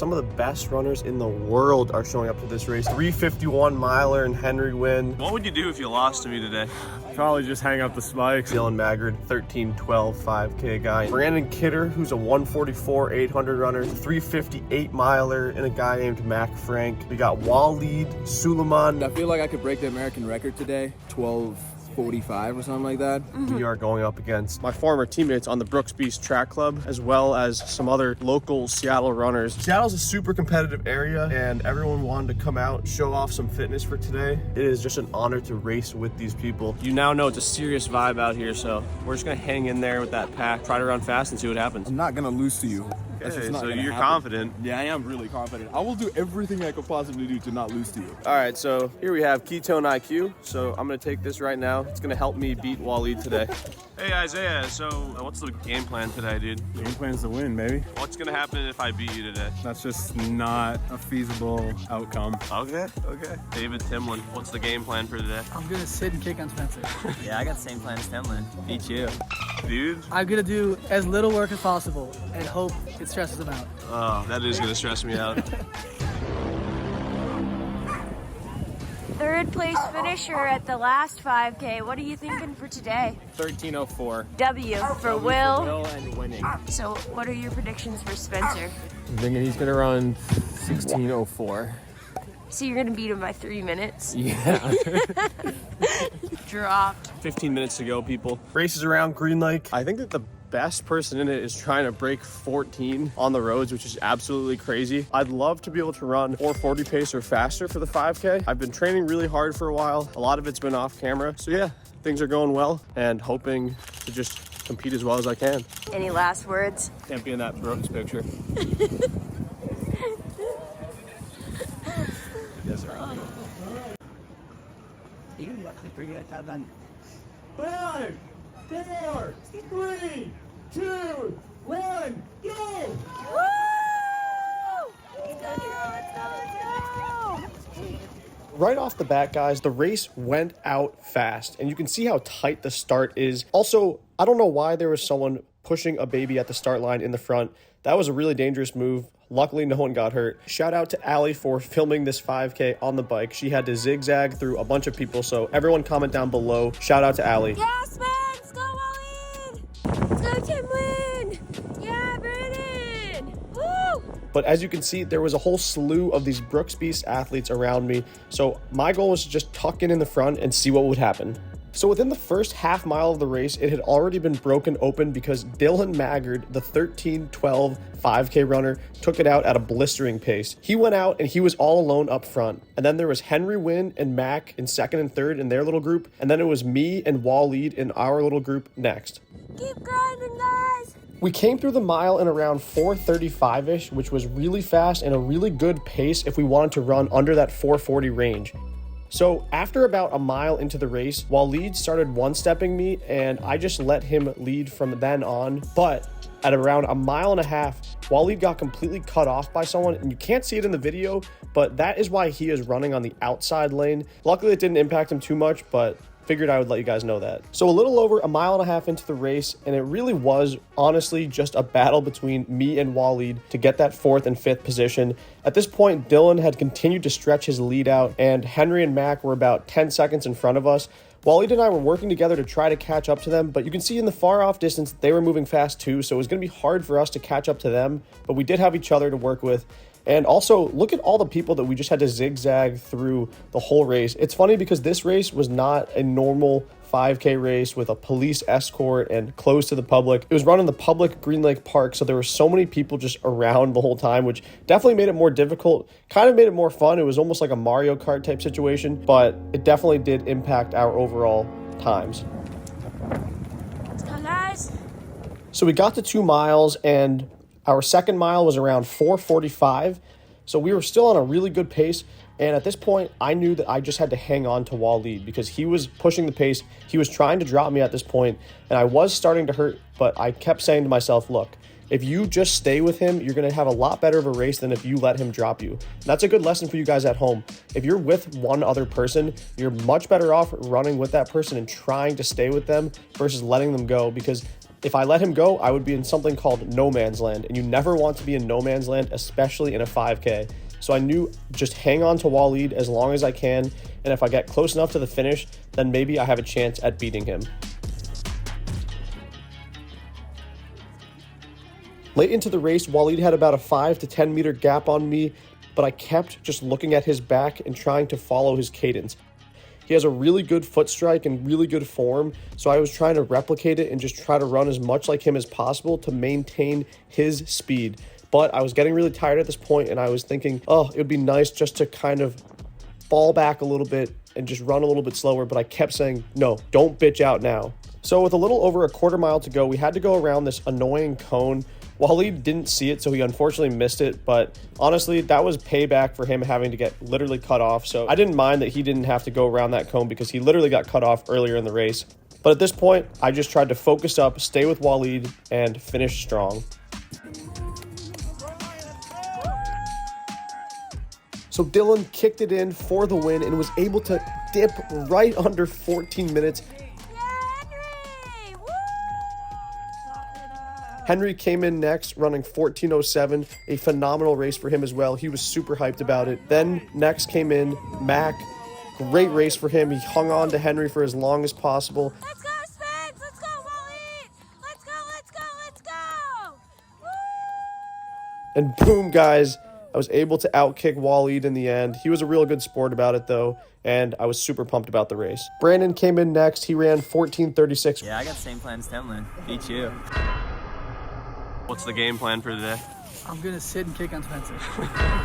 some of the best runners in the world are showing up to this race. 351 miler and Henry Wynn. What would you do if you lost to me today? Probably just hang up the spikes. Dylan Maggard, 13-12 5K guy. Brandon Kidder, who's a 144 800 runner. 358 miler and a guy named Mac Frank. We got Waleed Suleiman. I feel like I could break the American record today, 12:45 or something like that. We are going up against my former teammates on the Brooks Beast Track Club, as well as some other local Seattle runners. Seattle's a super competitive area, and everyone wanted to come out, show off some fitness for today. It is just an honor to race with these people. You now know it's a serious vibe out here, so we're just gonna hang in there with that pack, try to run fast and see what happens. I'm not gonna lose to you. That's just not so gonna you're happen. confident. Yeah, I am really confident. I will do everything I could possibly do to not lose to you. All right, so here we have Ketone IQ. So I'm gonna take this right now. It's gonna help me beat Waleed today. Hey Isaiah, so what's the game plan today, dude? Game plan's to win, baby. What's gonna happen if I beat you today? That's just not a feasible outcome. Okay. David Timlin, what's the game plan for today? I'm gonna sit and kick on Spencer. Yeah, I got the same plan as Timlin. Beat you. Dude? I'm gonna do as little work as possible and hope it stresses him out. Oh, that is gonna stress me out. Third place finisher at the last 5K. What are you thinking for today? 13:04. W for Will. Will and winning. So what are your predictions for Spencer? I'm thinking he's gonna run 16:04. So you're gonna beat him by 3 minutes? Yeah. Dropped. 15 minutes to go, people. Races around Green Lake. I think that the best person in it is trying to break 14 on the roads, which is absolutely crazy. I'd love to be able to run 440 pace or faster for the 5K. I've been training really hard for a while. A lot of it's been off camera. So yeah, things are going well and hoping to just compete as well as I can. Any last words? Can't be in that Brooks picture. Yes, sir. Five, 4, 3, 2, 1, go! Right off the bat, guys, the race went out fast, and you can see how tight the start is. Also, I don't know why there was someone pushing a baby at the start line in the front. That was a really dangerous move. Luckily, no one got hurt. Shout out to Allie for filming this 5K on the bike. She had to zigzag through a bunch of people, so everyone comment down below. Shout out to Allie. Yes, man! Let's go, Waleed! Let's go, Timlin! Yeah, Brandon! Woo! But as you can see, there was a whole slew of these Brooks Beast athletes around me. So my goal was to just tuck in the front and see what would happen. So within the first half mile of the race, it had already been broken open because Dylan Maggard, the 13-12 5K runner, took it out at a blistering pace. He went out and he was all alone up front. And then there was Henry Wynn and Mac in second and third in their little group. And then it was me and Waleed in our little group next. Keep grinding, guys! We came through the mile in around 4:35-ish, which was really fast and a really good pace if we wanted to run under that 440 range. So after about a mile into the race, Waleed started one-stepping me, and I just let him lead from then on. But at around a mile and a half, Waleed got completely cut off by someone, and you can't see it in the video, but that is why he is running on the outside lane. Luckily, it didn't impact him too much, but figured I would let you guys know that. So a little over a mile and a half into the race, and it really was honestly just a battle between me and Waleed to get that 4th and 5th position. At this point, Dylan had continued to stretch his lead out, and Henry and Mac were about 10 seconds in front of us. Waleed and I were working together to try to catch up to them, but you can see in the far off distance they were moving fast too, so it was going to be hard for us to catch up to them, but we did have each other to work with. And also, look at all the people that we just had to zigzag through the whole race. It's funny because this race was not a normal 5K race with a police escort and closed to the public. It was run in the public Green Lake Park, so there were so many people just around the whole time, which definitely made it more difficult, kind of made it more fun. It was almost like a Mario Kart type situation, but it definitely did impact our overall times. Let's go, guys! So we got to 2 miles, and our second mile was around 4:45, so we were still on a really good pace. And at this point, I knew that I just had to hang on to Waleed because he was pushing the pace. He was trying to drop me at this point, and I was starting to hurt, but I kept saying to myself, look, if you just stay with him, you're going to have a lot better of a race than if you let him drop you. And that's a good lesson for you guys at home. If you're with one other person, you're much better off running with that person and trying to stay with them versus letting them go, because If I let him go, I would be in something called no man's land, and you never want to be in no man's land, especially in a 5K. So I knew just hang on to Waleed as long as I can, and if I get close enough to the finish, then maybe I have a chance at beating him. Late into the race, Waleed had about a 5 to 10 meter gap on me, but I kept just looking at his back and trying to follow his cadence. He has a really good foot strike and really good form, so I was trying to replicate it and just try to run as much like him as possible to maintain his speed. But I was getting really tired at this point, and I was thinking, oh, it would be nice just to kind of fall back a little bit and just run a little bit slower, but I kept saying, no, don't bitch out now. So with a little over a quarter mile to go, we had to go around this annoying cone. Waleed didn't see it, so he unfortunately missed it, but honestly, that was payback for him having to get literally cut off, so I didn't mind that he didn't have to go around that cone because he literally got cut off earlier in the race. But at this point, I just tried to focus up, stay with Waleed, and finish strong. So Dylan kicked it in for the win and was able to dip right under 14 minutes. Henry came in next, running 14:07, a phenomenal race for him as well. He was super hyped about it. Then next came in Mac. Great race for him. He hung on to Henry for as long as possible. Let's go, Spence! Let's go, Waleed! Let's go, let's go, let's go! Woo! And boom, guys, I was able to outkick Waleed in the end. He was a real good sport about it, though, and I was super pumped about the race. Brandon came in next. He ran 14:36. Yeah, I got the same plan as Timlin. Beat you. What's the game plan for today? I'm gonna sit and kick on Spencer.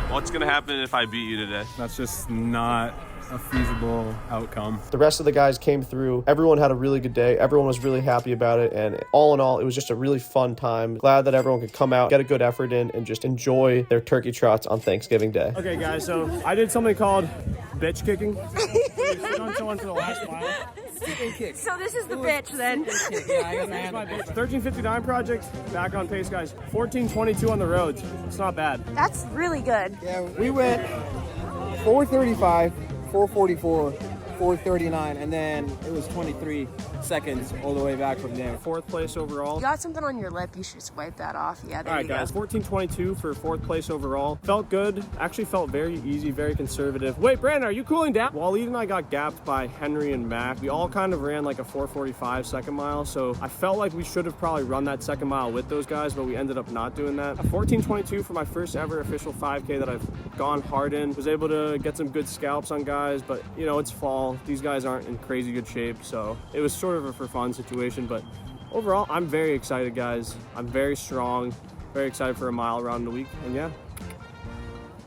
What's gonna happen if I beat you today? That's just not a feasible outcome. The rest of the guys came through. Everyone had a really good day. Everyone was really happy about it. And all in all, it was just a really fun time. Glad that everyone could come out, get a good effort in, and just enjoy their turkey trots on Thanksgiving Day. Okay, guys, so I did something called bitch kicking. You sit on someone for the last mile. So this is the bitch then. That's my bitch. 13:59 project, back on pace, guys. 14:22 on the roads. It's not bad. That's really good. Yeah, we went 4:35, 4:44, 4:39, and then it was 23 seconds all the way back from there. 4th place overall. You got something on your lip, you should swipe that off. Yeah, there All right, you go. guys, 14:22 for 4th place overall. Felt good. Actually felt very easy, very conservative. Wait, Brandon, are you cooling down? Waleed and I got gapped by Henry and Mac. We all kind of ran like a 4:45 second mile, so I felt like we should have probably run that second mile with those guys, but we ended up not doing that. 14:22 for my first ever official 5K that I've gone hard in. Was able to get some good scalps on guys, but you know, it's fall. These guys aren't in crazy good shape, so it was sort of a for fun situation, but overall, I'm very excited, guys. I'm very strong, very excited for a mile around the week, and yeah,